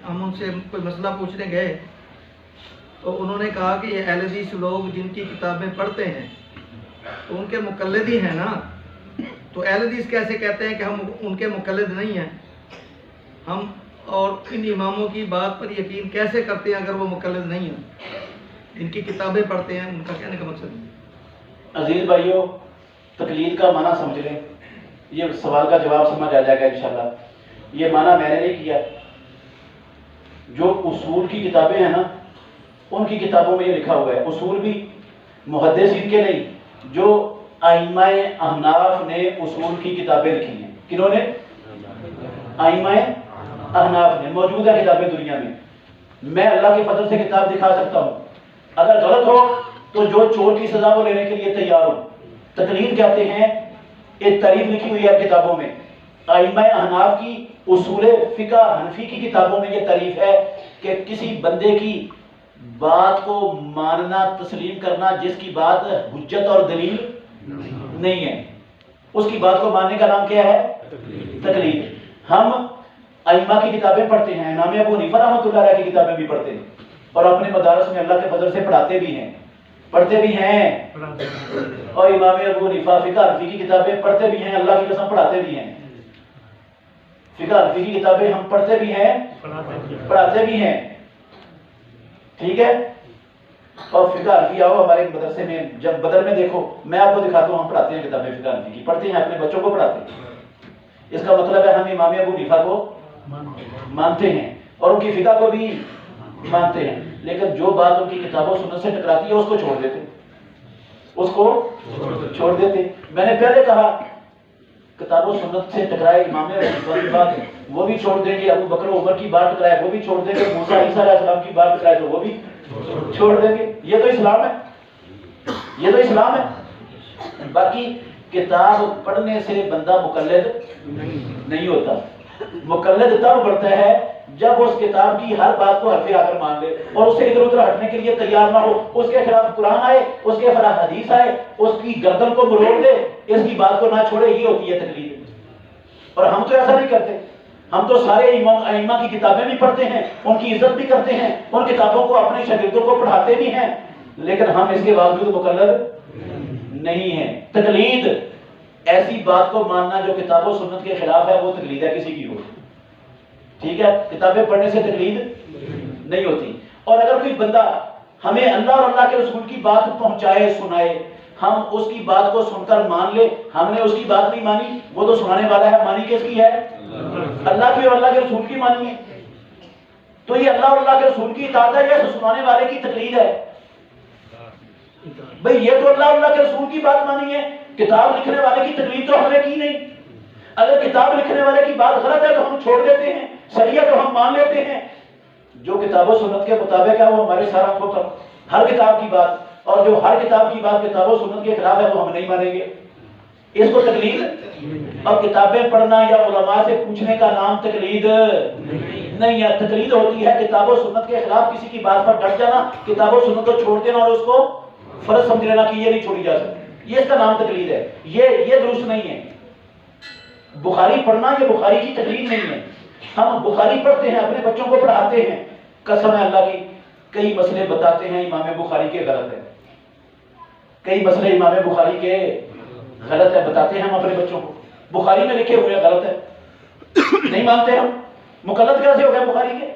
हम उनसे कोई मसला पूछने गए तो उन्होंने कहा कि ये अहले हदीस लोग जिनकी किताबें पढ़ते हैं तो उनके मुक़ल्लिद ही हैं ना, तो अहले हदीस कैसे कहते हैं कि हम उनके मुक़ल्लिद नहीं हैं? हम और इन इमामों की बात पर यकीन कैसे करते हैं अगर वो मुक़ल्लिद नहीं हैं, इनकी किताबें पढ़ते हैं? उनका कहने का मकसद है। अजीज भाइयों, तकलीद का माना समझ लें, ये सवाल का जवाब समझ आ जाएगा इंशाल्लाह। ये माना मैंने नहीं किया, जो उसूल की किताबें हैं ना उनकी किताबों में ये लिखा हुआ है। उसूल भी मुहद्दिसीन के नहीं, जो आइम्माए अहनाफ ने उसूल की किताबें लिखी हैं। किन्होंने? आइम्माए अहनाफ ने। मौजूद है किताबें दुनिया में। मैं अल्लाह के फजल से किताब दिखा सकता हूँ, अगर गलत हो तो जो चोर की सजा वो लेने के लिए तैयार हो। तकलीद कहते हैं, एक तारीफ लिखी हुई है किताबों में। आइम्माए अहनाफ की उसूल फिक़ह हनफी की किताबों में ये तारीफ है कि किसी बंदे की बात को मानना तस्लीम करना जिसकी बात हुज्जत और दलील नहीं है, उसकी बात को मानने का नाम क्या है? तकलीद। हम आइम्मा की किताबें पढ़ते हैं, इमाम अबू हनीफा रहमतुल्लाह अलैह की किताबें भी पढ़ते हैं और अपने मदारस में अल्लाह के फजल से पढ़ाते भी हैं, पढ़ते भी हैं। और इमाम अबू हनीफा फिक़ह हनफी की किताबें पढ़ते भी हैं, अल्लाह की कसम पढ़ाते भी हैं। फिक़ह हनफी की किताबें हम पढ़ते भी हैं, पढ़ाते भी हैं, ठीक है। और फिक़ह हनफी आओ हमारे मदरसे में, जब बदर में देखो, मैं आपको दिखाता हूँ, हम पढ़ाते हैं किताबें फिक़ह हनफी की, पढ़ते हैं, अपने बच्चों को पढ़ाते हैं। इसका मतलब है हम इमाम अबू हनीफा को मानते हैं और उनकी फिक़ह को भी मानते हैं, लेकिन जो बात उनकी किताबों सुन्नत से टकराती है उसको छोड़ देते, उसको छोड़ देते। मैंने पहले कहा किताबों सुन्नत से टकराए इमाम की बात वो भी छोड़ देंगे, अबू बकर उमर की बात टकराए वो भी छोड़ देंगे, मूसा ईसा अलैहिस्सलाम की बात टकराए तो वो भी छोड़ देंगे। ये तो इस्लाम है, ये तो इस्लाम है। बाकी किताब पढ़ने से बंदा मुक़ल्लिद नहीं होता। मुक़ल्लिद तब बढ़ता है जब उस किताब की हर बात को हरफे आकर मान ले और उससे इधर उधर हटने के लिए तैयार ना हो। उसके खिलाफ कुरान आए, उसके खिलाफ हदीस आए, उसकी गर्दन को मरोड़ दे, इसकी बात को ना छोड़े, ये होती है तकलीद। और हम तो ऐसा नहीं करते, हम तो सारे इमाम की किताबें भी पढ़ते हैं, उनकी इज्जत भी करते हैं, उन किताबों को अपने शागिर्दों को पढ़ाते भी हैं, लेकिन हम इसके बावजूद मुक़ल्लिद नहीं है। तकलीद ऐसी बात को मानना जो किताबों सुन्नत के खिलाफ है, वो तकलीद है किसी की हो, ठीक है। किताबें पढ़ने से तकलीद नहीं होती। और अगर कोई बंदा हमें अल्लाह और अल्लाह के रसूल की बात पहुंचाए, सुनाए, हम उसकी बात को सुनकर मान ले, हमने उसकी बात नहीं मानी, वो तो सुनाने वाला है, मानी किसकी है? अल्लाह की और अल्लाह के रसूल की मानी है। तो ये अल्लाह और अल्लाह के रसूल की इताअत है या सुनाने वाले की तकलीद है? भाई ये तो अल्लाह और अल्लाह के रसूल की बात मानी है, किताब लिखने वाले की तकलीद तो हमने की नहीं। अगर किताब लिखने वाले की बात गलत है तो हम छोड़ देते हैं, सही है तो हम मान लेते हैं। जो किताबों सुन्नत के मुताबिक है वो हमारे सारा हुक्म, हर किताब की बात, और जो हर किताब की बात किताबों सुन्नत के खिलाफ है वो हम नहीं मानेंगे, इसको तकलीद। अब किताबें पढ़ना या उलमा से पूछने का नाम तकलीद नहीं है। तकलीद होती है किताबों सुन्नत के खिलाफ किसी की बात पर डट जाना, किताबों सुन्नत को छोड़ देना और उसको फर्ज समझ लेना कि ये नहीं छोड़ी जा सकती, ये इसका नाम तकलीद है। ये दुरुस्त नहीं है। बुखारी पढ़ना ये बुखारी की तकलीद नहीं है। हम बुखारी पढ़ते हैं, अपने बच्चों को पढ़ाते हैं, कसम है अल्लाह की, कई मसले बताते हैं इमाम बुखारी के गलत है, कई मसले इमाम बुखारी के गलत है, बताते हैं हम अपने बच्चों को, बुखारी में लिखे हुए गलत है, नहीं मानते हम। मुक़ल्लिद कैसे हो गए बुखारी के?